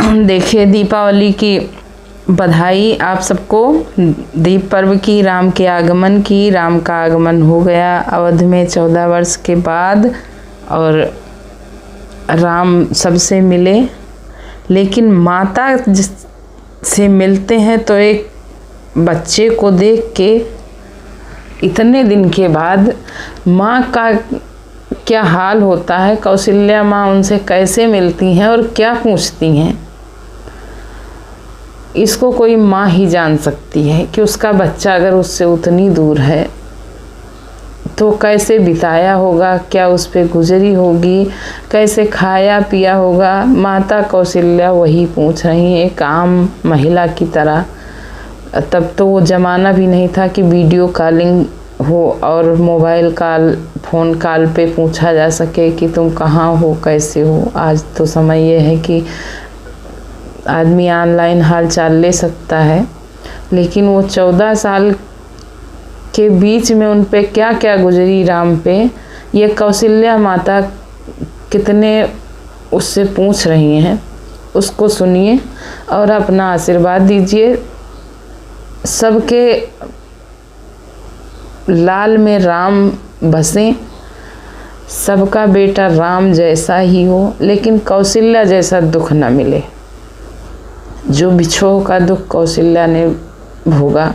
देखिए, दीपावली की बधाई आप सबको, दीप पर्व की, राम के आगमन की। राम का आगमन हो गया अवध में 14 वर्ष के बाद, और राम सबसे मिले। लेकिन माता से मिलते हैं तो एक बच्चे को देख के इतने दिन के बाद माँ का क्या हाल होता है, कौशल्या माँ उनसे कैसे मिलती हैं और क्या पूछती हैं, इसको कोई माँ ही जान सकती है कि उसका बच्चा अगर उससे उतनी दूर है तो कैसे बिताया होगा, क्या उस पे गुजरी होगी, कैसे खाया पिया होगा। माता कौशल्या वही पूछ रही हैं एक आम महिला की तरह। तब तो वो ज़माना भी नहीं था कि वीडियो कॉलिंग हो और मोबाइल कॉल, फ़ोन कॉल पे पूछा जा सके कि तुम कहाँ हो, कैसे हो। आज तो समय ये है कि आदमी ऑनलाइन हाल चाल ले सकता है। लेकिन वो 14 साल के बीच में उन पे क्या क्या गुजरी राम पे, ये कौशल्या माता कितने उससे पूछ रही हैं, उसको सुनिए और अपना आशीर्वाद दीजिए। सबके लाल में राम बसें, सबका बेटा राम जैसा ही हो, लेकिन कौशल्या जैसा दुख न मिले। जो बिछोह का दुख कौशल्या ने भोगा,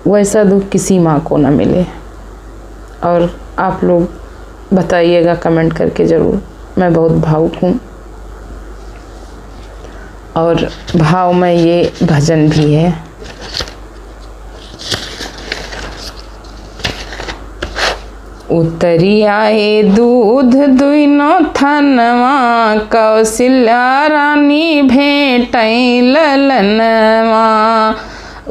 वैसा दुख किसी माँ को न मिले। और आप लोग बताइएगा कमेंट करके ज़रूर। मैं बहुत भावुक हूँ और भाव में ये भजन भी है। उतरी आए दूध दुइनो थनवा, कौशल्या रानी भेटै ललनवा।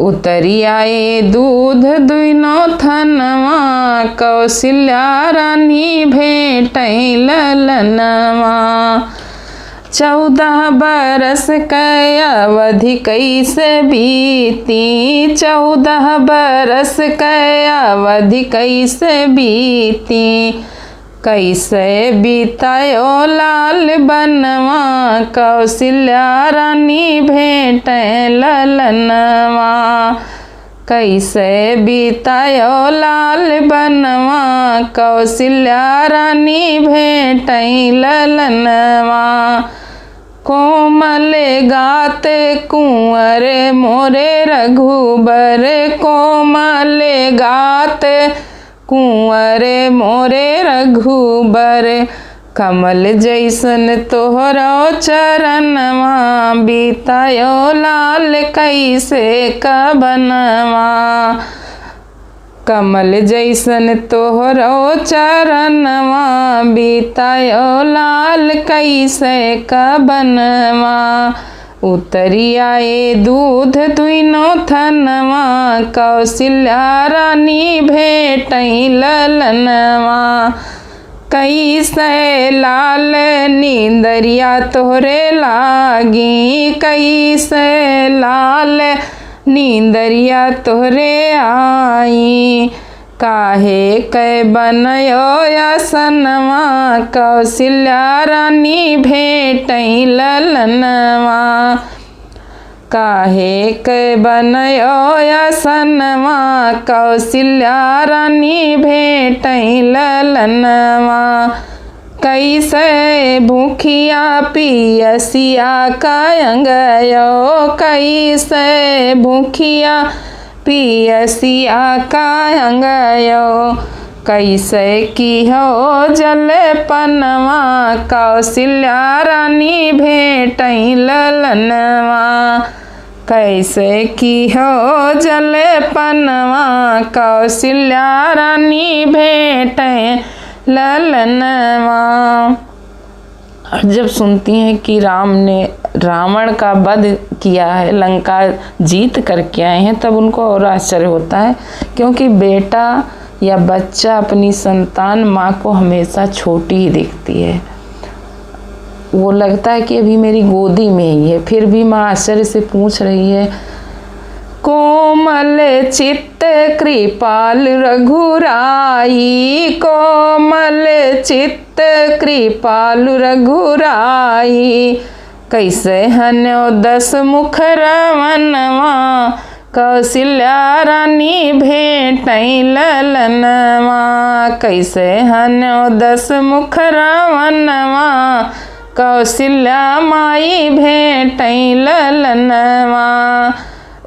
उतरी आए दूध दुइनो थनवा, कौशल्या रानी भेटै ललनवा। 14 बरस कै अवधि कैसे बीती, 14 बरस कै अवधि कैसे बीती। कैसे बीतायो लाल बनवा, कौशल्या रानी भेटै ललनवा। कैसे बीतायो लाल बनवा, कौशल्या रानी भेटै ललनवा। कोमल गात कुंवर मोरे रघुबर, कोमल गात कुंवर मोरे रघुबर। कमल जैसन तोहरो चरणवा, बीतायो लाल कैसे कबनवा। कमल जैसन तोहरो चरणवा, बीतायो लाल कैसे कबनवा। उतरी आए दूध दुइनो थनवा, कौशल्या रानी भेटै ललनवा। कैसे लाल नींदरिया तोहरे लागी, कैसे लाल नींदरिया तोहरे आई। काहे कै बनयो असनवा, कौशल्या रानी भेटै ललनवा। काहे कै बनयो असनवा, कौशल्या रानी भेटै ललनवा। कैसे भूखिया पियसिया कायंगयो, कैसे भूखिया पियसिया कायंगयो। कैसे की हो जल पनवा, कौशल्या रानी भेटै ललनवा। कैसे की हो जल पनवा, कौशल्या रानी भेटै ललनवा। जब सुनती हैं कि राम ने रावण का वध किया है, लंका जीत करके आए हैं, तब उनको और आश्चर्य होता है। क्योंकि बेटा या बच्चा, अपनी संतान माँ को हमेशा छोटी ही दिखती है। वो लगता है कि अभी मेरी गोदी में ही है। फिर भी माँ आश्चर्य से पूछ रही है कोमल चित्त कृपाल रघुराई, कोमल चित्त कृपाल रघुराई। कैसे हन्यो 10 मुख रावणवा, कौशल्या रानी भेटै ललनवा। कैसे हन्यो 10 मुख रावणवा, कौशल्या माई भेटै ललनवा।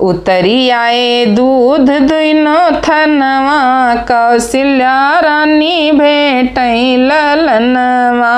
उतरी आए दूध दुइनो थनवा, कौशल्या रानी भेटै ललनवा।